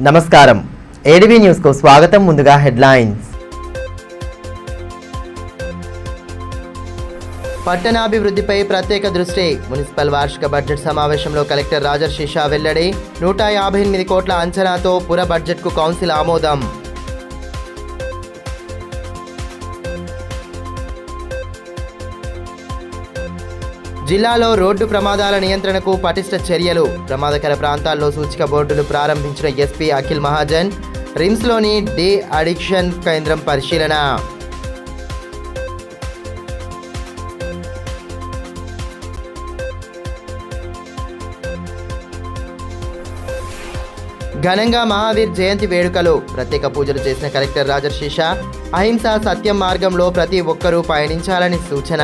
నమస్కారం. ADB news కు స్వాగతం. ముందుగా హెడ్లైన్స్. పట్టణాభివృద్ధిపై ప్రత్యేక దృష్టి. మున్సిపల్ వార్షిక బడ్జెట్ సమావేశంలో కలెక్టర్ రాజర్షిషా వెల్లడి. 158 కోట్ల అంచనాతో పుర బడ్జెట్కు కౌన్సిల్ ఆమోదం. జిల్లాలో రోడ్డు ప్రమాదాల నియంత్రణకు పటిష్ట చర్యలు. ప్రమాదకర ప్రాంతాల్లో సూచిక బోర్డులు ప్రారంభించిన ఎస్పీ అఖిల్ మహాజన్. రిమ్స్లోని డి అడిక్షన్ కేంద్రం పరిశీలన. ఘనంగా మహావీర్ జయంతి వేడుకలు. ప్రత్యేక పూజలు చేసిన కలెక్టర్ రాజర్షిషా. అహింస సత్యం మార్గంలో ప్రతి ఒక్కరూ పయనించాలని సూచన.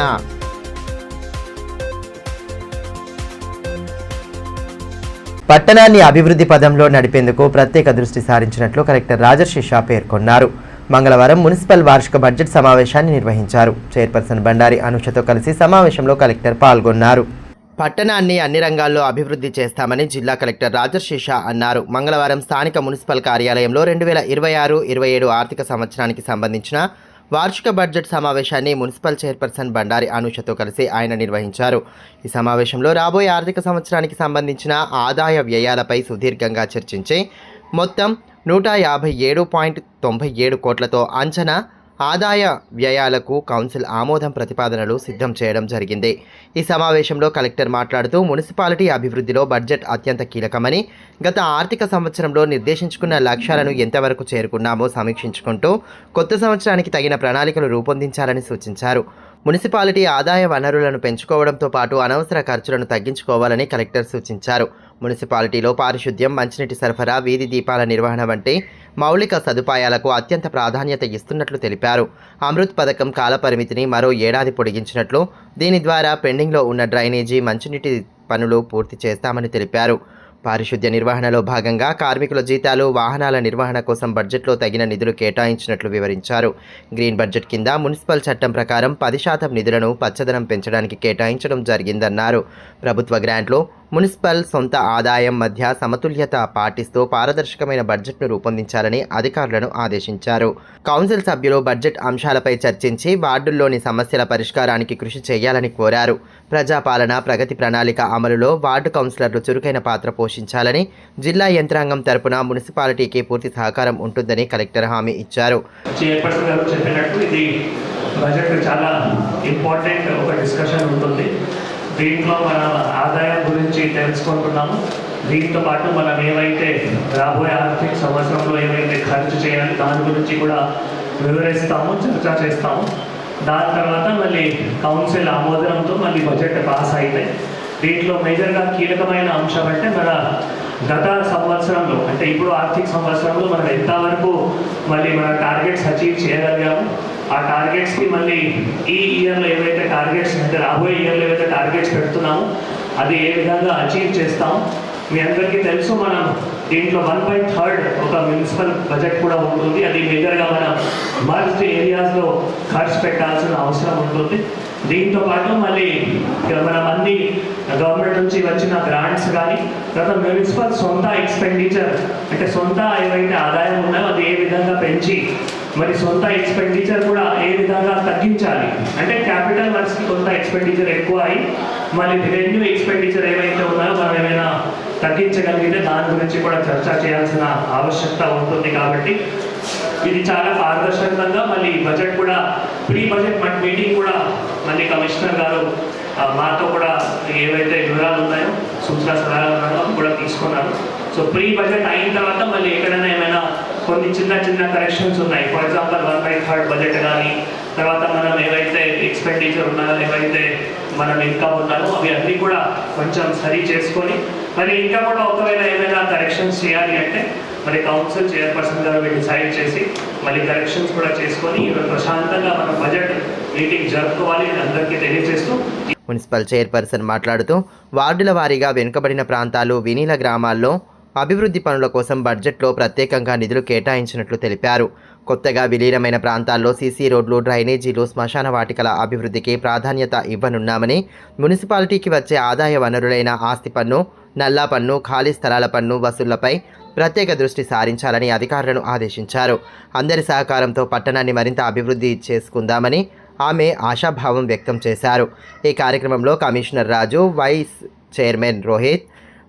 పట్టణాన్ని అభివృద్ధి పదంలో నడిపేందుకు ప్రత్యేక దృష్టి సారించినట్లు కలెక్టర్ రాజర్షిషా పేర్కొన్నారు. మంగళవారం మున్సిపల్ వార్షిక బడ్జెట్ సమావేశాన్ని నిర్వహించారు. చైర్పర్సన్ బండారి అనుషతో కలిసి సమావేశంలో కలెక్టర్ పాల్గొన్నారు. పట్టణాన్ని అన్ని రంగాల్లో అభివృద్ధి చేస్తామని జిల్లా కలెక్టర్ రాజర్షిషా అన్నారు. మంగళవారం స్థానిక మున్సిపల్ కార్యాలయంలో 2026-27 ఆర్థిక సంవత్సరానికి సంబంధించిన వార్షిక బడ్జెట్ సమావేశాన్ని మున్సిపల్ చైర్పర్సన్ బండారి అనుషతో కలిసి ఆయన నిర్వహించారు. ఈ సమావేశంలో రాబోయే ఆర్థిక సంవత్సరానికి సంబంధించిన ఆదాయ వ్యయాలపై సుదీర్ఘంగా చర్చించి మొత్తం 157.97 కోట్లతో అంచనా ఆదాయ వ్యయాలకు కౌన్సిల్ ఆమోదం ప్రతిపాదనలు సిద్ధం చేయడం జరిగింది. ఈ సమావేశంలో కలెక్టర్ మాట్లాడుతూ మున్సిపాలిటీ అభివృద్ధిలో బడ్జెట్ అత్యంత కీలకమని, గత ఆర్థిక సంవత్సరంలో నిర్దేశించుకున్న లక్ష్యాలను ఎంతవరకు చేరుకున్నామో సమీక్షించుకుంటూ కొత్త సంవత్సరానికి తగిన ప్రణాళికలు రూపొందించాలని సూచించారు. మున్సిపాలిటీ ఆదాయ వనరులను పెంచుకోవడంతో పాటు అనవసర ఖర్చులను తగ్గించుకోవాలని కలెక్టర్ సూచించారు. మున్సిపాలిటీలో పారిశుద్ధ్యం, మంచినీటి సరఫరా, వీధి దీపాల నిర్వహణ వంటి మౌలిక సదుపాయాలకు అత్యంత ప్రాధాన్యత ఇస్తున్నట్లు తెలిపారు. అమృత్ పథకం కాలపరిమితిని మరో ఏడాది పొడిగించినట్లు, దీని ద్వారా పెండింగ్లో ఉన్న డ్రైనేజీ, మంచినీటి పనులు పూర్తి చేస్తామని తెలిపారు. పారిశుద్ధ్య నిర్వహణలో భాగంగా కార్మికుల జీతాలు, వాహనాల నిర్వహణ కోసం బడ్జెట్లో తగిన నిధులు కేటాయించినట్లు వివరించారు. గ్రీన్ బడ్జెట్ కింద మున్సిపల్ చట్టం ప్రకారం 10% నిధులను పచ్చదనం పెంచడానికి కేటాయించడం జరిగిందన్నారు. ప్రభుత్వ గ్రాంట్లు, మున్సిపల్ సొంత ఆదాయం మధ్య సమతుల్యత పాటిస్తూ పారదర్శకమైన బడ్జెట్ను రూపొందించాలని అధికారులను ఆదేశించారు. కౌన్సిల్ సభ్యులు బడ్జెట్ అంశాలపై చర్చించి వార్డుల్లోని సమస్యల పరిష్కారానికి కృషి చేయాలని కోరారు. ప్రజాపాలన, ప్రగతి ప్రణాళిక అమలులో వార్డు కౌన్సిలర్లు చురుకైన పాత్ర పోషించాలని, జిల్లా యంత్రాంగం తరపున మున్సిపాలిటీకి పూర్తి సహకారం ఉంటుందని కలెక్టర్ హామీ ఇచ్చారు. చైర్పర్సన్ గారు చెప్పినట్టు ఇది బడ్జెట్ చాలా ఇంపార్టెంట్ ఒక డిస్కషన్ ఉంటుంది. దీంట్లో మన ఆదాయం గురించి తెలుసుకుంటున్నాము. దీంతో పాటు మనం ఏవైతే రాబోయే ఆర్థిక సంవత్సరంలో ఏవైతే ఖర్చు చేయాలి దాని గురించి కూడా వివరిస్తాము, చర్చ చేస్తాము. దాని తర్వాత మళ్ళీ కౌన్సిల్ ఆమోదంతో మళ్ళీ బడ్జెట్ పాస్ అయితే దీంట్లో మేజర్గా కీలకమైన అంశం అంటే మన గత సంవత్సరంలో అంటే ఇప్పుడు ఆర్థిక సంవత్సరంలో మనం ఎంతవరకు మళ్ళీ మన టార్గెట్స్ అచీవ్ చేయగలిగాము, ఆ టార్గెట్స్కి మళ్ళీ ఈ ఇయర్లో ఏవైతే టార్గెట్స్ అంటే రాబోయే ఇయర్లో ఏవైతే టార్గెట్స్ పెడుతున్నామో అది ఏ విధంగా అచీవ్ చేస్తాము. మీ అందరికీ తెలుసు మనం దీంట్లో 1/3 ఒక మున్సిపల్ బడ్జెట్ కూడా ఉంటుంది. అది మేజర్గా మన మర్జ్డ్ ఏరియాస్లో ఖర్చు పెట్టాల్సిన అవసరం ఉంటుంది. దీంతో పాటు మళ్ళీ మనం అన్ని గవర్నమెంట్ నుంచి వచ్చిన గ్రాంట్స్ కానీ తర్వాత మున్సిపల్ సొంత ఎక్స్పెండిచర్ అంటే సొంత ఏవైతే ఆదాయం ఉన్నాయో అది ఏ విధంగా పెంచి మరి సొంత ఎక్స్పెండిచర్ కూడా ఏ విధంగా తగ్గించాలి అంటే క్యాపిటల్ వర్క్స్కి కొంత ఎక్స్పెండిచర్ ఎక్కువ అయ్యి మళ్ళీ రెవెన్యూ ఎక్స్పెండిచర్ ఏవైతే ఉన్నాయో మనం ఏమైనా తగ్గించగలిగితే దాని గురించి కూడా చర్చ చేయాల్సిన ఆవశ్యకత ఉంటుంది. కాబట్టి ఇది చాలా పారదర్శకంగా మళ్ళీ బడ్జెట్ కూడా ప్రీ బడ్జెట్ మీటింగ్ కూడా మళ్ళీ కమిషనర్ గారు మాతో కూడా ఏవైతే వివరాలు ఉన్నాయో సూచన సలహాలు ఉన్నాయో కూడా తీసుకున్నారు. సో ప్రీ బడ్జెట్ అయిన తర్వాత మళ్ళీ ఎక్కడైనా ఏమైనా కొన్ని చిన్న చిన్న కరెక్షన్స్ ఉన్నాయి. ఫర్ ఎగ్జాంపుల్ 1/3 బడ్జెట్ కానీ తర్వాత మనం ఏవైతే ఎక్స్పెండిచర్ ఉన్నాయో ఏవైతే మనం ఇన్కమ్ ఉన్నాయో అవి అన్నీ కూడా కొంచెం సరి చేసుకొని మరి ఇంకా కూడా ఒకవేళ ఏమైనా కరెక్షన్స్ చేయాలి అంటే మరి కౌన్సిల్ చైర్పర్సన్ గారు డిసైడ్ చేసి మళ్ళీ కరెక్షన్స్ కూడా చేసుకొని ప్రశాంతంగా మనం బడ్జెట్ మీటింగ్ జరుపుకోవాలి అని అందరికీ తెలియజేస్తూ మున్సిపల్ చైర్పర్సన్ మాట్లాడుతూ వార్డుల వారీగా వెనుకబడిన ప్రాంతాలు, వినీల గ్రామాల్లో అభివృద్ధి పనుల కోసం బడ్జెట్లో ప్రత్యేకంగా నిధులు కేటాయించినట్లు తెలిపారు. కొత్తగా విలీనమైన ప్రాంతాల్లో సీసీ రోడ్లు, డ్రైనేజీలు, శ్మశాన వాటికల అభివృద్ధికి ప్రాధాన్యత ఇవ్వనున్నామని, మున్సిపాలిటీకి వచ్చే ఆదాయ వనరులైన ఆస్తి పన్ను, నల్లా పన్ను, ఖాళీ స్థలాల పన్ను వసూళ్లపై ప్రత్యేక దృష్టి సారించాలని అధికారులను ఆదేశించారు. అందరి సహకారంతో పట్టణాన్ని మరింత అభివృద్ధి చేసుకుందామని ఆమె ఆశాభావం వ్యక్తం చేశారు. ఈ కార్యక్రమంలో కమిషనర్ రాజు, వైస్ చైర్మన్ రోహిత్,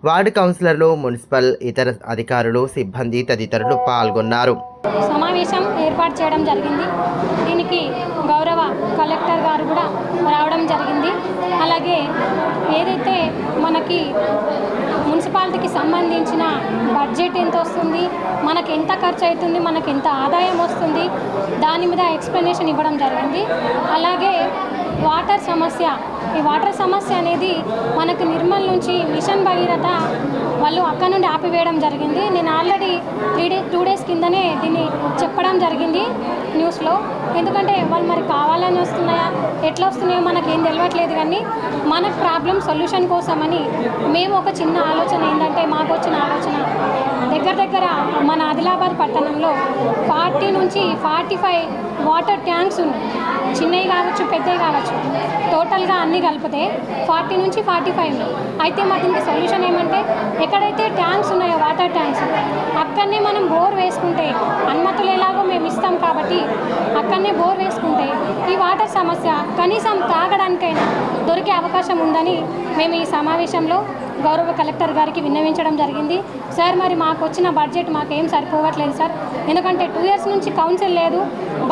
వార్డు కౌన్సిలర్లు, మున్సిపల్ ఇతర అధికారులు, సిబ్బంది తదితరులు పాల్గొన్నారు. సమావేశం ఏర్పాటు చేయడం జరిగింది. దీనికి గౌరవ కలెక్టర్ గారు కూడా రావడం జరిగింది. అలాగే ఏదైతే మనకి మున్సిపాలిటీకి సంబంధించిన బడ్జెట్ ఎంత వస్తుంది, మనకు ఎంత ఖర్చు అవుతుంది, మనకు ఎంత ఆదాయం వస్తుంది, దాని మీద ఎక్స్ప్లెనేషన్ ఇవ్వడం జరిగింది. అలాగే వాటర్ సమస్య, ఈ వాటర్ సమస్య అనేది మనకు నిర్మల్ నుంచి మిషన్ భగీరథ వాళ్ళు అక్కడ నుండి ఆపివేయడం జరిగింది. నేను ఆల్రెడీ 2 డేస్ కిందనే దీన్ని చెప్పడం జరిగింది న్యూస్లో. ఎందుకంటే వాళ్ళు మరి కావాలని వస్తున్నాయా, ఎట్లా వస్తున్నాయో మనకేం తెలియట్లేదు. కానీ మన ప్రాబ్లం సొల్యూషన్ కోసమని మేము ఒక చిన్న ఆలోచన ఏంటంటే, మాకు వచ్చిన ఆలోచన దగ్గర మన ఆదిలాబాద్ పట్టణంలో 40 నుంచి 45 వాటర్ ట్యాంక్స్ ఉన్నాయి. చిన్నవి కావచ్చు, పెద్దవి కావచ్చు, టోటల్గా అన్నీ కలిపితే 40 నుంచి 45. అయితే మా దీనికి సొల్యూషన్ ఏమంటే, ఎక్కడైతే ట్యాంక్స్ ఉన్నాయో వాటర్ ట్యాంక్స్ అక్కడనే మనం బోర్ వేసుకుంటే, అనుమతులు ఎలాగో మేము ఇస్తాం కాబట్టి అక్కడనే బోర్ వేసుకుంటే ఈ వాటర్ సమస్య కనీసం తాగడానికైనా దొరికే అవకాశం ఉందని మేము ఈ సమావేశంలో గౌరవ కలెక్టర్ గారికి విన్నవించడం జరిగింది. సార్, మరి మాకు వచ్చిన బడ్జెట్ మాకేం సరిపోవట్లేదు సార్, ఎందుకంటే 2 ఇయర్స్ నుంచి కౌన్సిల్ లేదు,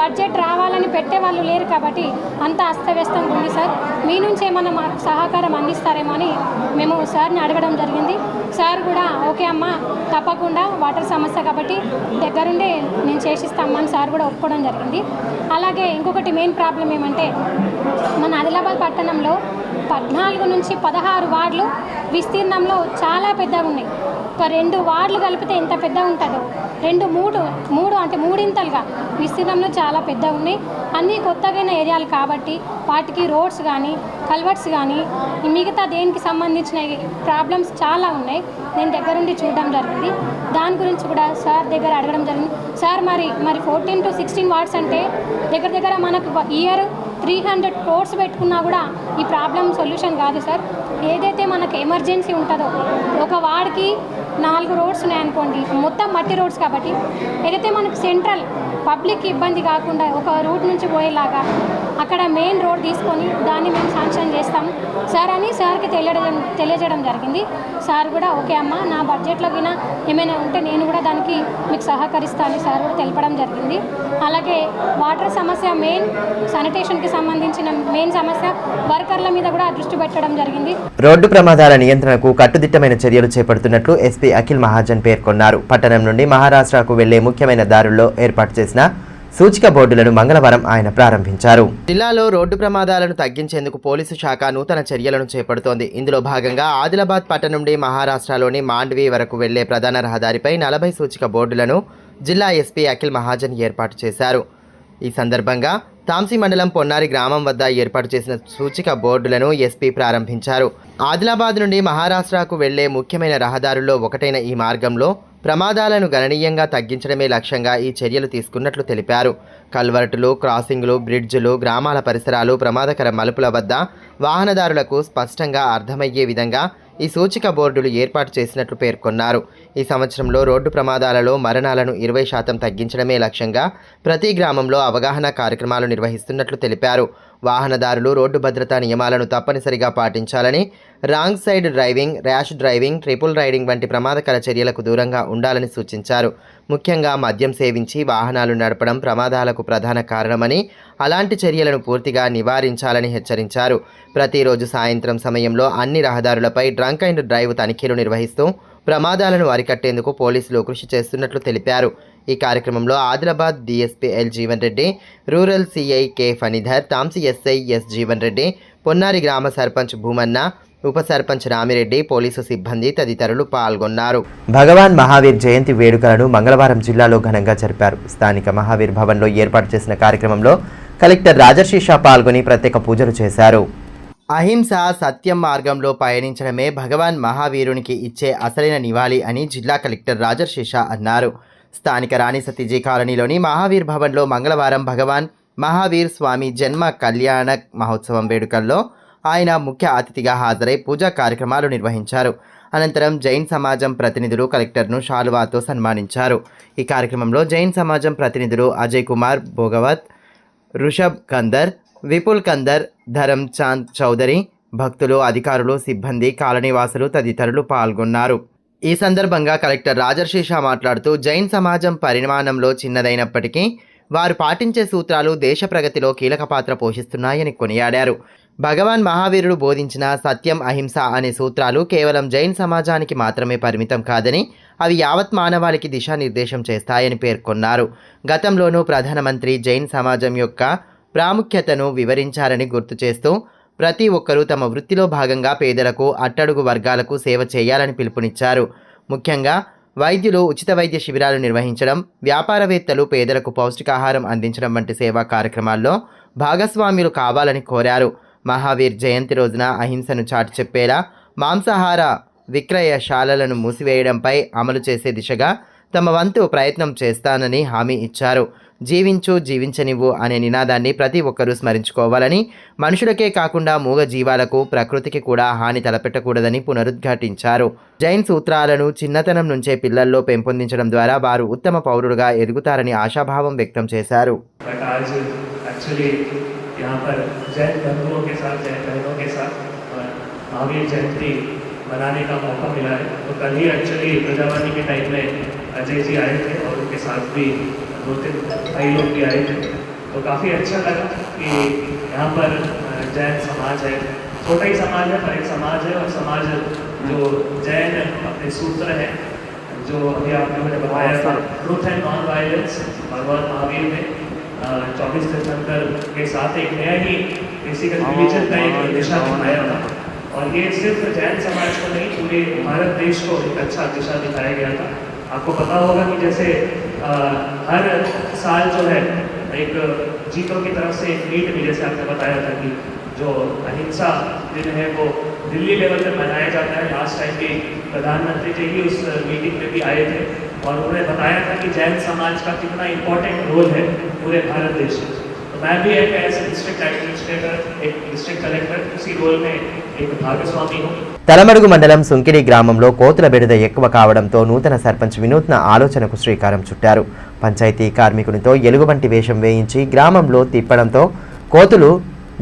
బడ్జెట్ రావాలని పెట్టే వాళ్ళు లేరు కాబట్టి అంతా అస్తవ్యస్తంగా ఉంది సార్. మీ నుంచి ఏమన్నా మాకు సహకారం అందిస్తారేమో అని మేము సార్ని అడగడం జరిగింది. సార్ కూడా ఓకే అమ్మ, తప్పకుండా వాటర్ సమస్య కాబట్టి దగ్గరుండే నేను చేసిస్తామని సార్ కూడా ఒప్పుకోవడం జరిగింది. అలాగే ఇంకొకటి మెయిన్ ప్రాబ్లం ఏమంటే, మన ఆదిలాబాద్ పట్టణంలో 14 నుంచి 16 వార్డులు విస్తీర్ణంలో చాలా పెద్దగా ఉన్నాయి. ఒక 2 వార్డులు కలిపితే ఎంత పెద్ద ఉంటుందో, 3 అంటే మూడింతలుగా విస్తీర్ణంలో చాలా పెద్ద ఉన్నాయి. అన్నీ కొత్తగైన ఏరియాలు కాబట్టి వాటికి రోడ్స్ కానీ, కల్వర్ట్స్ కానీ, మిగతా దేనికి సంబంధించిన ప్రాబ్లమ్స్ చాలా ఉన్నాయి. నేను దగ్గరుండి చూడడం జరిగింది. దాని గురించి కూడా సార్ దగ్గర అడగడం జరిగింది. సార్, మరి 14 to 16 వార్డ్స్ అంటే దగ్గర మనకు ఇయర్ 300 crores పెట్టుకున్నా కూడా ఈ ప్రాబ్లం సొల్యూషన్ కాదు సార్. ఏదైతే మనకు ఎమర్జెన్సీ ఉంటుందో, ఒక వార్డ్కి 4 రోడ్స్ ఉన్నాయనుకోండి, మొత్తం మట్టి రోడ్స్ కాబట్టి ఏదైతే మనకు సెంట్రల్ పబ్లిక్ ఇబ్బంది కాకుండా ఒక రూట్ నుంచి పోయేలాగా అక్కడ మెయిన్ రోడ్ తీసుకొని దాన్ని మేము శాంక్షన్ చేస్తాం సార్ అని సార్కి తెలియజేయడం జరిగింది. సార్ కూడా ఓకే అమ్మ, నా బడ్జెట్లో గినా ఏమైనా ఉంటే నేను కూడా దానికి మీకు సహకరిస్తాను సార్ కూడా తెలపడం జరిగింది. అలాగే వాటర్ సమస్య, మెయిన్ శానిటేషన్కి సంబంధించిన మెయిన్ సమస్య, వర్కర్ల మీద కూడా దృష్టి పెట్టడం జరిగింది. రోడ్డు ప్రమాదాల నియంత్రణకు కట్టుదిట్టమైన చర్యలు చేపడుతున్నట్లు ఎస్పీ అఖిల్ మహాజన్ పేర్కొన్నారు. పట్టణం నుండి మహారాష్ట్రకు వెళ్లే ముఖ్యమైన దారుల్లో ఏర్పాటు చేసిన సూచిక బోర్డులను మంగళవారం ఆయన ప్రారంభించారు. జిల్లాలో రోడ్డు ప్రమాదాలను తగ్గించేందుకు పోలీసు శాఖ నూతన చర్యలను చేపడుతోంది. ఇందులో భాగంగా ఆదిలాబాద్ పట్టణం నుండి మహారాష్ట్రలోని మాండ్వి వరకు వెళ్లే ప్రధాన రహదారిపై 40 సూచిక బోర్డులను జిల్లా ఎస్పీ అఖిల్ మహాజన్ ఏర్పాటు చేశారు. ఈ సందర్భంగా తాంసీ మండలం పొన్నారి గ్రామం వద్ద ఏర్పాటు చేసిన సూచిక బోర్డులను ఎస్పీ ప్రారంభించారు. ఆదిలాబాద్ నుండి మహారాష్ట్రకు వెళ్లే ముఖ్యమైన రహదారుల్లో ఒకటైన ఈ మార్గంలో ప్రమాదాలను గణనీయంగా తగ్గించడమే లక్ష్యంగా ఈ చర్యలు తీసుకున్నట్లు తెలిపారు. కల్వర్టులు, క్రాసింగ్లు, బ్రిడ్జులు, గ్రామాల పరిసరాలు, ప్రమాదకర మలుపుల వద్ద వాహనదారులకు స్పష్టంగా అర్థమయ్యే విధంగా ఈ సూచిక బోర్డులు ఏర్పాటు చేసినట్లు పేర్కొన్నారు. ఈ సంవత్సరంలో రోడ్డు ప్రమాదాలలో మరణాలను 20% తగ్గించడమే లక్ష్యంగా ప్రతి గ్రామంలో అవగాహన కార్యక్రమాలు నిర్వహిస్తున్నట్లు తెలిపారు. వాహనదారులు రోడ్డు భద్రతా నియమాలను తప్పనిసరిగా పాటించాలని, wrong side driving, rash driving, triple riding వంటి ప్రమాదకర చర్యలకు దూరంగా ఉండాలని సూచించారు. ముఖ్యంగా మద్యం సేవించి వాహనాలు నడపడం ప్రమాదాలకు ప్రధాన కారణమని, అలాంటి చర్యలను పూర్తిగా నివారించాలని హెచ్చరించారు. ప్రతిరోజు సాయంత్రం సమయంలో అన్ని రహదారులపై డ్రంక్ అండ్ డ్రైవ్ తనిఖీలు నిర్వహిస్తూ ప్రమాదాలను అరికట్టేందుకు పోలీసులు కృషి చేస్తున్నట్లు తెలిపారు. ఈ కార్యక్రమంలో Adilabad DSP L Jeevan Reddy, rural CI K Phanidhar, Tamsi SI S Jeevan Reddy, Ponnari గ్రామ సర్పంచ్ భూమన్న, ఉప సర్పంచ్ రామిరెడ్డి, పోలీసు సిబ్బంది తదితరులు పాల్గొన్నారు. భగవాన్ మహావీర్ జయంతి వేడుకలను మంగళవారం జిల్లాలో ఘనంగా జరిపారు. స్థానిక మహావీర్ భవన్లో ఏర్పాటు చేసిన కార్యక్రమంలో కలెక్టర్ రాజర్షి షా పాల్గొని ప్రత్యేక పూజలు చేశారు. అహింస, సత్యం మార్గంలో పయనించడమే భగవాన్ మహావీరునికి ఇచ్చే అసలైన నివాళి అని జిల్లా కలెక్టర్ రాజర్షి షా అన్నారు. స్థానిక రాణి సతీజీ కాలనీలోని మహావీర్ భవన్లో మంగళవారం భగవాన్ మహావీర్ స్వామి జన్మ కళ్యాణ మహోత్సవం వేడుకల్లో ఆయన ముఖ్య అతిథిగా హాజరై పూజా కార్యక్రమాలు నిర్వహించారు. అనంతరం జైన్ సమాజం ప్రతినిధులు కలెక్టర్ను శాలువాతో సన్మానించారు. ఈ కార్యక్రమంలో జైన్ సమాజం ప్రతినిధులు అజయ్ కుమార్ భోగవత్, రుషభ్ కందర్, విపుల్ కందర్, ధరమ్ చాంద్ చౌదరి, భక్తులు, అధికారులు, సిబ్బంది, కాలనీవాసులు తదితరులు పాల్గొన్నారు. ఈ సందర్భంగా కలెక్టర్ రాజర్షి షా మాట్లాడుతూ జైన్ సమాజం పరిమాణంలో చిన్నదైనప్పటికీ వారు పాటించే సూత్రాలు దేశ ప్రగతిలో కీలక పాత్ర పోషిస్తున్నాయని కొనియాడారు. భగవాన్ మహావీరుడు బోధించిన సత్యం, అహింస అనే సూత్రాలు కేవలం జైన్ సమాజానికి మాత్రమే పరిమితం కాదని అవి యావత్ మానవాళికి దిశానిర్దేశం చేస్తాయని పేర్కొన్నారు. గతంలోనూ ప్రధానమంత్రి జైన్ సమాజం యొక్క ప్రాముఖ్యతను వివరించారని గుర్తు చేస్తూ ప్రతి ఒక్కరూ తమ వృత్తిలో భాగంగా పేదలకు, అట్టడుగు వర్గాలకు సేవ చేయాలని పిలుపునిచ్చారు. ముఖ్యంగా వైద్యులు ఉచిత వైద్య శిబిరాలు నిర్వహించడం, వ్యాపారవేత్తలు పేదలకు పౌష్టికాహారం అందించడం వంటి సేవా కార్యక్రమాల్లో భాగస్వామ్యులు కావాలని కోరారు. మహావీర్ జయంతి రోజున అహింసను చాటి చెప్పేలా మాంసాహార విక్రయశాలలను మూసివేయడంపై అమలు చేసే దిశగా తమ వంతు ప్రయత్నం చేస్తానని హామీ ఇచ్చారు. జీవించు, జీవించనివ్వు అనే నినాదాన్ని ప్రతి ఒక్కరూ స్మరించుకోవాలని, మనుషులకే కాకుండా మూగ జీవాలకు, ప్రకృతికి కూడా హాని తలపెట్టకూడదని పునరుద్ఘాటించారు. జైన్ సూత్రాలను చిన్నతనం నుంచే పిల్లల్లో పెంపొందించడం ద్వారా వారు ఉత్తమ పౌరులుగా ఎదుగుతారని ఆశాభావం వ్యక్తం చేశారు. बनाने का मौका मिला है। तो कल ही एक्चुअली प्रजावाणी के टाइम में अजय जी आए थे और उनके साथ भी 2-3 भाई लोग भी आए थे। तो काफ़ी अच्छा लगा कि यहाँ पर जैन समाज है, छोटा ही समाज है पर एक समाज है, और समाज जो जैन अपने सूत्र हैं जो अभी आपने मुझे बताया था, ट्रुथ एंड नॉन वायलेंस, भगवान महावीर ने 24 तीर्थंकर के साथ एक नया ही बेसिकल रिलीजन का एक दिशा दिखाया था। और ये सिर्फ जैन समाज को नहीं, पूरे भारत देश को एक अच्छा दिशा दिखाया गया था। आपको पता होगा कि जैसे हर साल जो है एक जीतों की तरफ से एक मीट भी, जैसे आपने बताया था कि जो अहिंसा दिन है वो दिल्ली लेवल पर मनाया जाता है। लास्ट टाइम भी प्रधानमंत्री जी ही उस मीटिंग में भी आए थे और उन्होंने बताया था कि जैन समाज का कितना इम्पोर्टेंट रोल है पूरे भारत देश में। तो मैं भी एक ऐसे डिस्ट्रिक्ट एडमिनिस्ट्रेटर, एक डिस्ट्रिक्ट कलेक्टर, उसी रोल में एक भागस्वामी हूँ। తలమడుగు మండలం సుంకిడి గ్రామంలో కోతుల బెడద ఎక్కువ కావడంతో నూతన సర్పంచ్ వినూత్న ఆలోచనకు శ్రీకారం చుట్టారు. పంచాయతీ కార్మికునితో ఎలుగుబంటి వేషం వేయించి గ్రామంలో తిప్పడంతో కోతులు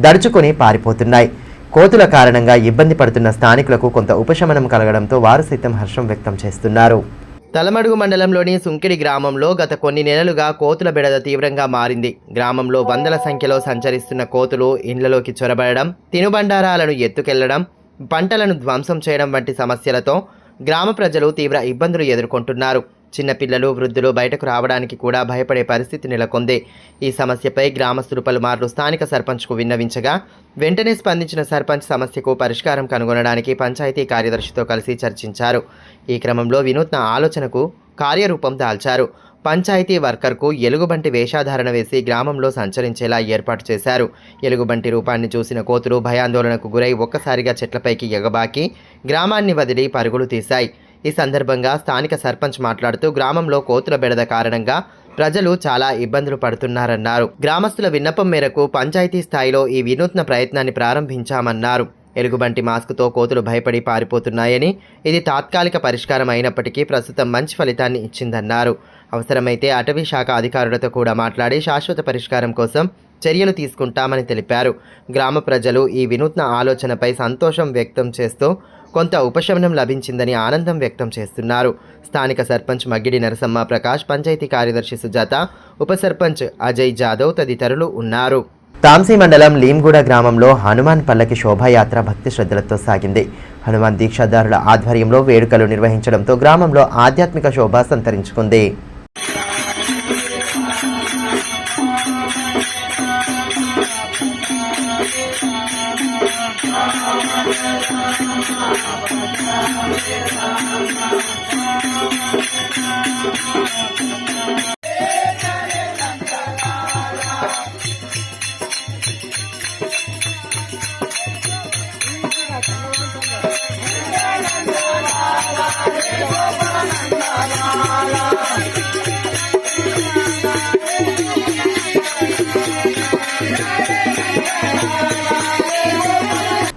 దడుచుకొని పారిపోతున్నాయి. కోతుల కారణంగా ఇబ్బంది పడుతున్న స్థానికులకు కొంత ఉపశమనం కలగడంతో వారు సైతం హర్షం వ్యక్తం చేస్తున్నారు. తలమడుగు మండలంలోని సుంకిడి గ్రామంలో గత కొన్ని నెలలుగా కోతుల బెడద తీవ్రంగా మారింది. గ్రామంలో వందల సంఖ్యలో సంచరిస్తున్న కోతులు ఇండ్లలోకి చొరబడడం, తినుబండారాలను ఎత్తుకెళ్లడం, పంటలను ధ్వంసం చేయడం వంటి సమస్యలతో గ్రామ ప్రజలు తీవ్ర ఇబ్బందులు ఎదుర్కొంటున్నారు. చిన్నపిల్లలు, వృద్ధులు బయటకు రావడానికి కూడా భయపడే పరిస్థితి నెలకొంది. ఈ సమస్యపై గ్రామస్తులు పలుమార్లు స్థానిక సర్పంచ్కు విన్నవించగా వెంటనే స్పందించిన సర్పంచ్ సమస్యకు పరిష్కారం కనుగొనడానికి పంచాయతీ కార్యదర్శితో కలిసి చర్చించారు. ఈ క్రమంలో వినూత్న ఆలోచనకు కార్యరూపం దాల్చారు. పంచాయతీ వర్కర్కు ఎలుగుబంటి వేషాధారణ వేసి గ్రామంలో సంచరించేలా ఏర్పాటు చేశారు. ఎలుగుబంటి రూపాన్ని చూసిన కోతులు భయాందోళనకు గురై ఒక్కసారిగా చెట్లపైకి ఎగబాకి గ్రామాన్ని వదిలి పరుగులు తీశాయి. ఈ సందర్భంగా స్థానిక సర్పంచ్ మాట్లాడుతూ గ్రామంలో కోతుల బెడద కారణంగా ప్రజలు చాలా ఇబ్బందులు పడుతున్నారన్నారు. గ్రామస్తుల విన్నపం మేరకు పంచాయతీ స్థాయిలో ఈ వినూత్న ప్రయత్నాన్ని ప్రారంభించామన్నారు. ఎలుగుబంటి మాస్కుతో కోతులు భయపడి పారిపోతున్నాయని, ఇది తాత్కాలిక పరిష్కారం అయినప్పటికీ ప్రస్తుతం మంచి ఫలితాన్ని ఇచ్చిందన్నారు. అవసరమైతే అటవీ శాఖ అధికారులతో కూడా మాట్లాడి శాశ్వత పరిష్కారం కోసం చర్యలు తీసుకుంటామని తెలిపారు. గ్రామ ప్రజలు ఈ వినూత్న ఆలోచనపై సంతోషం వ్యక్తం చేస్తూ కొంత ఉపశమనం లభించిందని ఆనందం వ్యక్తం చేస్తున్నారు. స్థానిక సర్పంచ్ మగ్గిడి నరసమ్మ ప్రకాష్, పంచాయతీ కార్యదర్శి సుజాత, ఉప సర్పంచ్ అజయ్ జాదవ్ తదితరులు ఉన్నారు. తాంసీ మండలం లీంగూడ గ్రామంలో హనుమాన్ పల్లకి శోభాయాత్ర భక్తి శ్రద్ధలతో సాగింది. హనుమాన్ దీక్షాదారుల ఆధ్వర్యంలో వేడుకలు నిర్వహించడంతో గ్రామంలో ఆధ్యాత్మిక శోభ సంతరించుకుంది.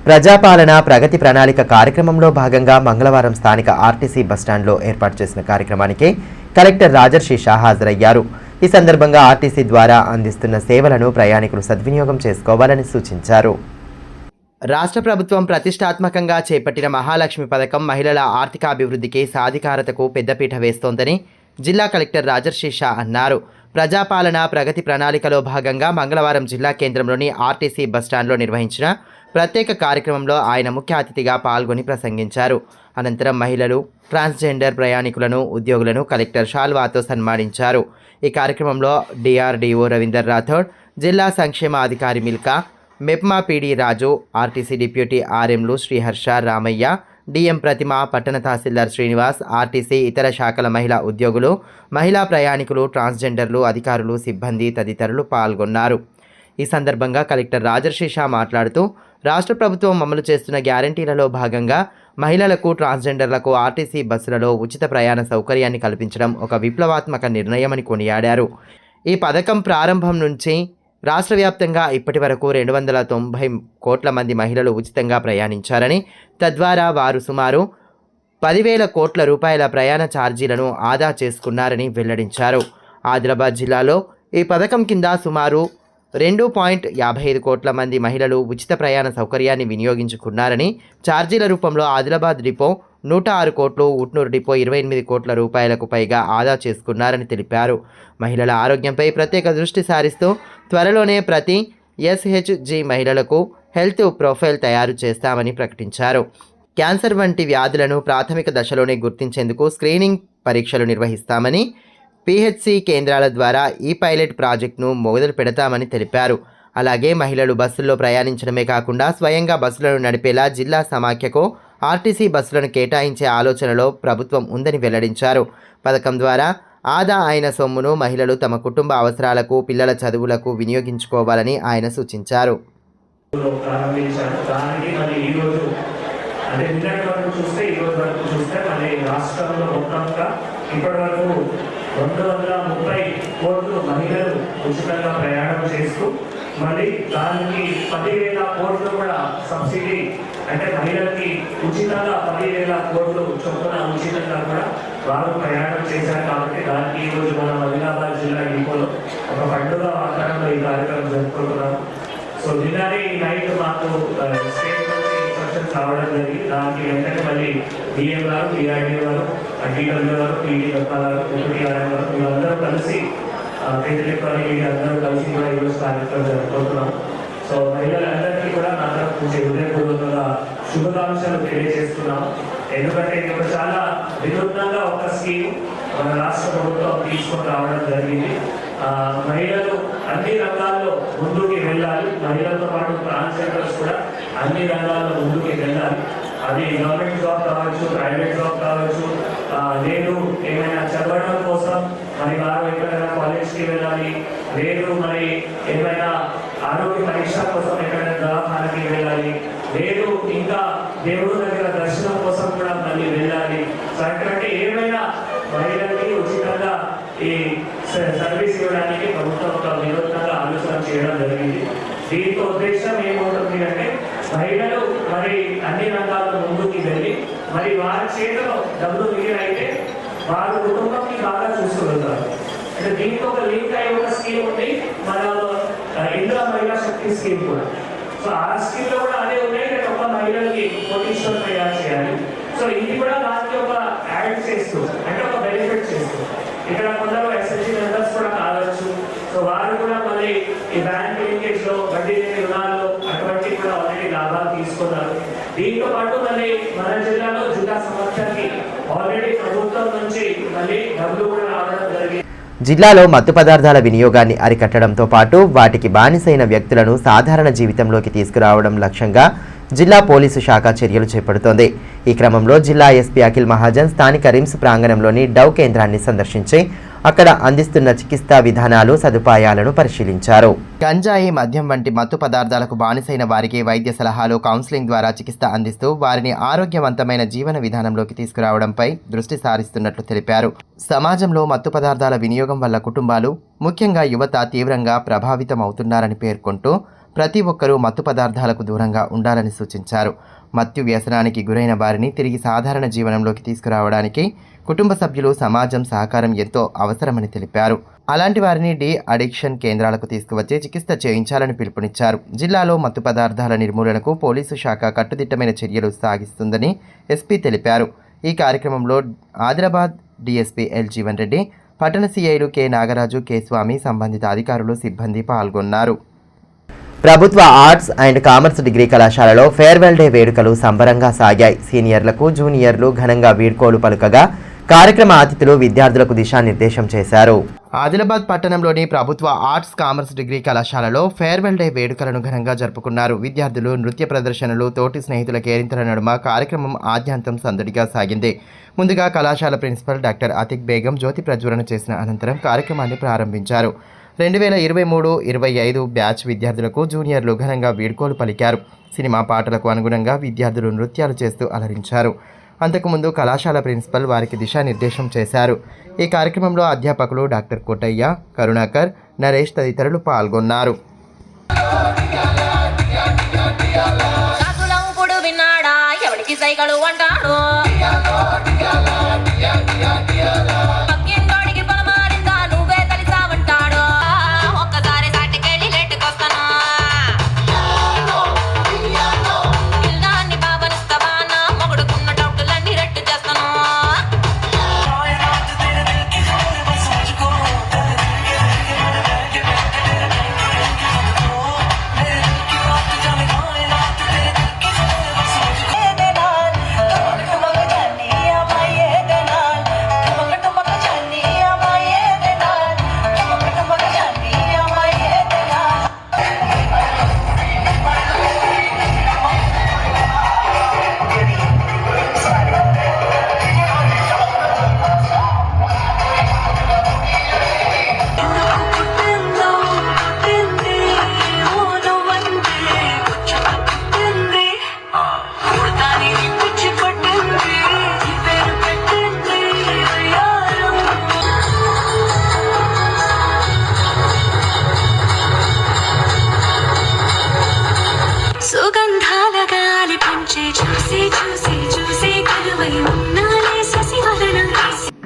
ప్రజాపాలన ప్రగతి ప్రణాళిక కార్యక్రమంలో భాగంగా మంగళవారం స్థానిక ఆర్టీసీ బస్టాండ్లో ఏర్పాటు చేసిన కార్యక్రమానికి కలెక్టర్ రాజర్షి షా హాజరయ్యారు. ఈ సందర్భంగా ఆర్టీసీ ద్వారా అందిస్తున్న సేవలను ప్రయాణికులు సద్వినియోగం చేసుకోవాలని సూచించారు. రాష్ట్ర ప్రభుత్వం ప్రతిష్టాత్మకంగా చేపట్టిన మహాలక్ష్మి పథకం మహిళల ఆర్థికాభివృద్ధికి సాధికారతకు పెద్దపీట వేస్తోందని జిల్లా కలెక్టర్ రాజర్షి షా అన్నారు. ప్రజాపాలన ప్రగతి ప్రణాళికలో భాగంగా మంగళవారం జిల్లా కేంద్రంలోని ఆర్టీసీ బస్టాండ్లో నిర్వహించిన ప్రత్యేక కార్యక్రమంలో ఆయన ముఖ్య అతిథిగా పాల్గొని ప్రసంగించారు. అనంతరం మహిళలు, ట్రాన్స్జెండర్ ప్రయాణికులను, ఉద్యోగులను కలెక్టర్ షాల్వాతో సన్మానించారు. ఈ కార్యక్రమంలో డిఆర్డీఓ రవీందర్ రాథోడ్, జిల్లా సంక్షేమ అధికారి Milka, MEPMA PD Raju, RTC deputy ఆర్ఎంలు శ్రీహర్ష, రామయ్య, డిఎం ప్రతిమ, పట్టణ తహసీల్దార్ శ్రీనివాస్, ఆర్టీసీ ఇతర శాఖల మహిళా ఉద్యోగులు, మహిళా ప్రయాణికులు, ట్రాన్స్జెండర్లు, అధికారులు, సిబ్బంది తదితరులు పాల్గొన్నారు. ఈ సందర్భంగా కలెక్టర్ రాజర్షి షా మాట్లాడుతూ రాష్ట్ర ప్రభుత్వం అమలు చేస్తున్న గ్యారంటీలలో భాగంగా మహిళలకు, ట్రాన్స్జెండర్లకు ఆర్టీసీ బస్సులలో ఉచిత ప్రయాణ సౌకర్యాన్ని కల్పించడం ఒక విప్లవాత్మక నిర్ణయమని కొనియాడారు. ఈ పథకం ప్రారంభం నుంచి రాష్ట్ర వ్యాప్తంగా ఇప్పటి వరకు 290 కోట్ల మంది మహిళలు ఉచితంగా ప్రయాణించారని, తద్వారా వారు సుమారు 10,000 కోట్ల రూపాయల ప్రయాణ ఛార్జీలను ఆదా చేసుకున్నారని వెల్లడించారు. ఆదిలాబాద్ జిల్లాలో ఈ పథకం కింద సుమారు 2.55 కోట్ల మంది మహిళలు ఉచిత ప్రయాణ సౌకర్యాన్ని వినియోగించుకున్నారని, ఛార్జీల రూపంలో ఆదిలాబాద్ డిపో 106 కోట్లు, ఉట్నూరు డిపో 28 కోట్ల రూపాయలకు పైగా ఆదా చేసుకున్నారని తెలిపారు. మహిళల ఆరోగ్యంపై ప్రత్యేక దృష్టి సారిస్తూ త్వరలోనే ప్రతి ఎస్హెచ్జి మహిళలకు హెల్త్ ప్రొఫైల్ తయారు చేస్తామని ప్రకటించారు. క్యాన్సర్ వంటి వ్యాధులను ప్రాథమిక దశలోనే గుర్తించేందుకు స్క్రీనింగ్ పరీక్షలు నిర్వహిస్తామని, పిహెచ్సి కేంద్రాల ద్వారా ఈ పైలట్ ప్రాజెక్టును మొదలు పెడతామని తెలిపారు. అలాగే మహిళలు బస్సుల్లో ప్రయాణించడమే కాకుండా స్వయంగా బస్సులను నడిపేలా జిల్లా సమాఖ్యకు ఆర్టీసీ బస్సులను కేటాయించే ఆలోచనలో ప్రభుత్వం ఉందని వెల్లడించారు. పథకం ద్వారా ఆదా అయిన సొమ్మును మహిళలు తమ కుటుంబ అవసరాలకు, పిల్లల చదువులకు వినియోగించుకోవాలని ఆయన సూచించారు. ఇప్పటివరకు 230 కోట్లు మహిళలు ఉచితంగా ప్రయాణం చేస్తూ, మళ్ళీ దానికి 10,000 కోట్లు కూడా సబ్సిడీ, అంటే మహిళలకి ఉచితంగా 10,000 కోట్లు చొప్పున ఉచితంగా కూడా వారు ప్రయాణం చేశారు. కాబట్టి దానికి ఈరోజు మన ఆదిలాబాద్ జిల్లా డిపోలో ఒక పండుగ వాతావరణంలో ఈ కార్యక్రమం జరుపుకుంటున్నాము. సో నిన్ననే ఈ నైట్ మాకు స్టేట్ నుంచి ఇన్స్ట్రక్షన్స్ రావడం జరిగింది. దానికి వెంటనే మళ్ళీ డిఎం గారు, డిఆర్డీఓ గారు, డిడబ్ల్యూ గారు, పీడీ గారు, డిప్యూటీ ఆర్ఎం గారు, వీళ్ళందరూ కలిసి ఎలక్ట్రానిక్ మీడియా అందరూ కలిసి కూడా ఈరోజు కార్యక్రమం జరుపుకుంటున్నాం. సో మహిళలందరికీ కూడా నా తరఫు నుంచి హృదయపూర్వకంగా శుభాకాంక్షలు తెలియజేస్తున్నాం. ఎందుకంటే ఇప్పుడు చాలా వినూత్నంగా ఒక స్కీమ్ మన రాష్ట్ర ప్రభుత్వం తీసుకొని రావడం జరిగింది. మహిళలు అన్ని రంగాల్లో ముందుకు వెళ్ళాలి. మహిళలతో పాటు ట్రాన్స్జెండర్స్ కూడా అన్ని రంగాల్లో ముందుకు వెళ్ళాలి. అది గవర్నమెంట్ జాబ్ కావచ్చు, ప్రైవేట్ జాబ్ కావచ్చు, లేదు ఏమైనా చదవడం కోసం మరి వారు ఎక్కడైనా కాలేజ్కి వెళ్ళాలి, లేదు మరి ఏమైనా ఆరోగ్య పరీక్ష కోసం ఎక్కడైనా దవాఖానకి వెళ్ళాలి, లేదు ఇంకా దేవుడు దగ్గర దర్శనం కోసం కూడా మళ్ళీ వెళ్ళాలి. సో అటువంటి ఏమైనా మహిళలకి ఉచితంగా ఈ సర్వీస్ ఇవ్వడానికి ప్రభుత్వం ఒక వినూత్నంగా ఆలోచన చేయడం జరిగింది. దీంతో ఉద్దేశం ఏమవుతుంది అంటే మహిళలు మరి అన్ని రంగాల్లో ముందుకు వెళ్ళి మరి వారి చేతిలో డబ్బులు మిగిలినైతే వారి కుటుంబాన్ని బాగా చూసుకోగలుగుతారు. అంటే దీంతో ఒక లింక్ అయ్యే ఒక స్కీమ్ ఉంది, మన ఇందిరా మహిళా శక్తి స్కీమ్ కూడా. సో ఆ స్కీమ్ లో కూడా అదే ఉన్నాయి, ఒక మహిళలకి కోటీశ్వరం తయారు చేయాలి. సో ఇది కూడా దానికి ఒక యాడ్ చేస్తూ, అంటే ఒక బెనిఫిట్ చేస్తూ, ఇక్కడ కొందరు ఎస్ఎస్జి మెంబర్స్ కూడా కావచ్చు. సో వారు కూడా మళ్ళీ ఈ బ్యాంక్ లింకేజ్ లో, వడ్డీ లేని రుణాల్లో అటువంటి కూడా ఆల్రెడీ లాభాలు తీసుకున్నారు. దీంతో పాటు మళ్ళీ మన జిల్లాలో జిల్లా సమర్థానికి ఆల్రెడీ ప్రభుత్వం నుంచి మళ్ళీ డబ్బులు కూడా రావడం జరిగింది. జిల్లాలో మత్తు పదార్థాల వినియోగాన్ని అరికట్టడంతో పాటు వాటికి బానిసైన వ్యక్తులను సాధారణ జీవితంలోకి తీసుకురావడం లక్ష్యంగా జిల్లా పోలీసు శాఖ చర్యలు చేపడుతోంది. ఈ క్రమంలో జిల్లా ఎస్పీ అఖిల్ మహాజన్ స్థానిక రిమ్స్ ప్రాంగణంలోని డవ్ కేంద్రాన్ని సందర్శించి అక్కడ అందిస్తున్న చికిత్సా విధానాలు, సదుపాయాలను పరిశీలించారు. గంజాయి, మద్యం వంటి మత్తు పదార్థాలకు బానిసైన వారికి వైద్య సలహాలు, కౌన్సిలింగ్ ద్వారా చికిత్స అందిస్తూ వారిని ఆరోగ్యవంతమైన జీవన విధానంలోకి తీసుకురావడంపై దృష్టి సారిస్తున్నట్లు తెలిపారు. సమాజంలో మత్తు పదార్థాల వినియోగం వల్ల కుటుంబాలు, ముఖ్యంగా యువత తీవ్రంగా ప్రభావితం అవుతున్నారని పేర్కొంటూ ప్రతి ఒక్కరూ మత్తు పదార్థాలకు దూరంగా ఉండాలని సూచించారు. మత్తు వ్యసనానికి గురైన వారిని తిరిగి సాధారణ జీవనంలోకి తీసుకురావడానికి కుటుంబ సభ్యులు, సమాజం సహకారం ఎంతో అవసరమని తెలిపారు. అలాంటి వారిని డి అడిక్షన్ కేంద్రాలకు తీసుకువచ్చి చికిత్స చేయించాలని పిలుపునిచ్చారు. జిల్లాలో మత్తు పదార్థాల నిర్మూలనకు పోలీసు శాఖ కట్టుదిట్టమైన చర్యలు సాగిస్తుందని ఎస్పీ తెలిపారు. ఈ కార్యక్రమంలో ఆదిలాబాద్ డీఎస్పీ ఎల్ జీవన్ రెడ్డి, పట్టణ సీఐలు కె నాగరాజు, కె స్వామి, సంబంధిత అధికారులు, సిబ్బంది పాల్గొన్నారు. ప్రభుత్వ ఆర్ట్స్ అండ్ కామర్స్ డిగ్రీ కళాశాలలో ఫేర్వెల్ డే వేడుకలు సంబరంగా సాగాయి. సీనియర్లకు, జూనియర్లు ఘనంగా వీడ్కోలు పలుకగా కార్యక్రమ అతిథులు విద్యార్థులకు దిశానిర్దేశం చేశారు. ఆదిలాబాద్ పట్టణంలోని ప్రభుత్వ ఆర్ట్స్ కామర్స్ డిగ్రీ కళాశాలలో ఫేర్వెల్ డే వేడుకలను ఘనంగా జరుపుకున్నారు. విద్యార్థులు నృత్య ప్రదర్శనలు, తోటి స్నేహితుల కేరింతల నడుమ కార్యక్రమం ఆద్యంతం సందడిగా సాగింది. ముందుగా కళాశాల ప్రిన్సిపల్ డాక్టర్ అతిక్ బేగం జ్యోతి ప్రజ్వలన చేసిన అనంతరం కార్యక్రమాన్ని ప్రారంభించారు. 2023-25 బ్యాచ్ విద్యార్థులకు జూనియర్లు ఘనంగా వీడ్కోలు పలికారు. సినిమా పాటలకు అనుగుణంగా విద్యార్థులు నృత్యాలు చేస్తూ అలరించారు. అంతకుముందు కళాశాల ప్రిన్సిపల్ వారికి దిశానిర్దేశం చేశారు. ఈ కార్యక్రమంలో అధ్యాపకులు డాక్టర్ కోటయ్య, కరుణాకర్, నరేష్ తదితరులు పాల్గొన్నారు.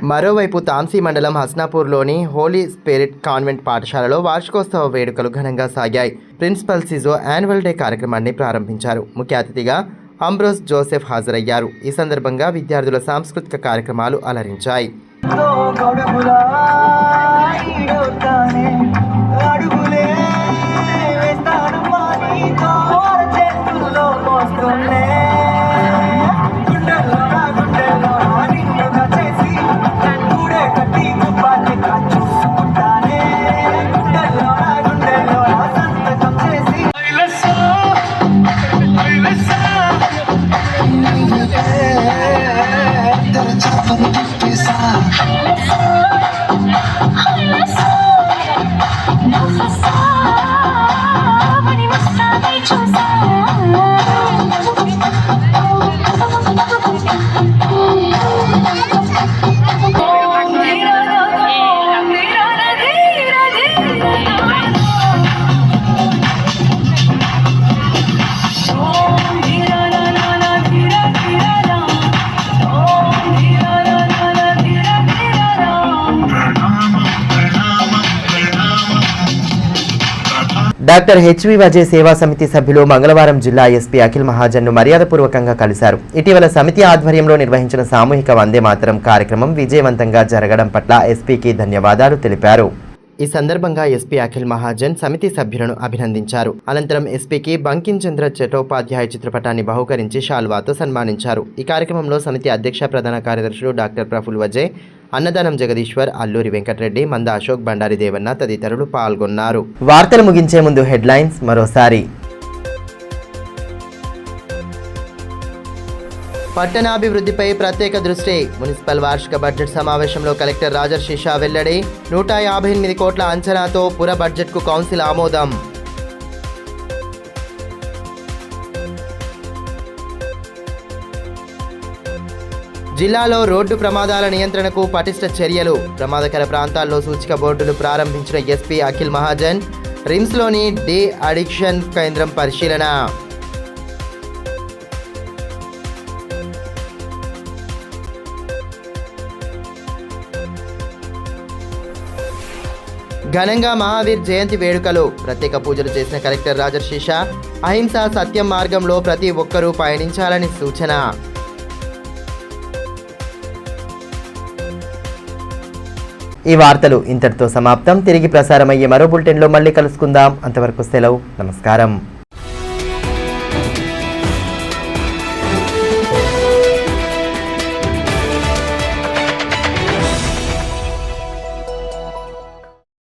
మరోవైపు తాంసీ మండలం హస్నాపూర్లోని హోలీ స్పిరిట్ కాన్వెంట్ పాఠశాలలో వార్షికోత్సవ వేడుకలు ఘనంగా సాగాయి. ప్రిన్సిపల్ సిజో యాన్యువల్ డే కార్యక్రమాన్ని ప్రారంభించారు. ముఖ్య అతిథిగా అంబ్రోస్ జోసెఫ్ హాజరయ్యారు. ఈ సందర్భంగా విద్యార్థుల సాంస్కృతిక కార్యక్రమాలు అలరించాయి. డాక్టర్ హెచ్వి వజే సేవా సమితి సభ్యులు మంగళవారం జిల్లా ఎస్పీ అఖిల్ మహాజన్ను మర్యాదపూర్వకంగా కలిశారు. ఇటీవల సమితి ఆధ్వర్యంలో నిర్వహించిన సామూహిక వందే మాతరం కార్యక్రమం విజయవంతంగా జరగడం పట్ల ఎస్పీకి ధన్యవాదాలు తెలిపారు. ఈ సందర్భంగా ఎస్పీ అఖిల్ మహాజన్ సమితి సభ్యులను అభినందించారు. అనంతరం ఎస్పీకి బంకిం చంద్ర చటోపాధ్యాయ చిత్రపటాన్ని బహుకరించి శాల్వాతో సన్మానించారు. ఈ కార్యక్రమంలో సమితి అధ్యక్ష ప్రధాన కార్యదర్శులు డాక్టర్ ప్రఫుల్ వజే, అన్నదానం జగదీశ్వర్, అల్లూరి వెంకటరెడ్డి, మంద అశోక్, బండారి దేవన్న తదితరులు పాల్గొన్నారు. వార్తలు ముగించే ముందు హెడ్లైన్స్ మరోసారి. పట్టణాభివృద్ధిపై ప్రత్యేక దృష్టి. మున్సిపల్ వార్షిక బడ్జెట్ సమావేశంలో కలెక్టర్ రాజర్షి షా వెల్లడి. 158 కోట్ల అంచనాతో పుర బడ్జెట్కు కౌన్సిల్ ఆమోదం. జిల్లాలో రోడ్డు ప్రమాదాల నియంత్రణకు పటిష్ట చర్యలు. ప్రమాదకర ప్రాంతాల్లో సూచిక బోర్డులు ప్రారంభించిన ఎస్పీ అఖిల్ మహాజన్. రిమ్స్లోని డే అడిక్షన్ కేంద్రం పరిశీలన. ఘనంగా మహావీర్ జయంతి వేడుకలు. ప్రత్యేక పూజలు చేసిన కలెక్టర్ రాజర్షిష. అహింస సత్యం మార్గంలో ప్రతి ఒక్కరూ పయనించాలని సూచన. ఈ వార్తలు ఇంతటితో సమాప్తం. తిరిగి ప్రసారమయ్యే మరో బులెటిన్లో మళ్ళీ కలుసుకుందాం. అంతవరకు సెలవు. నమస్కారం.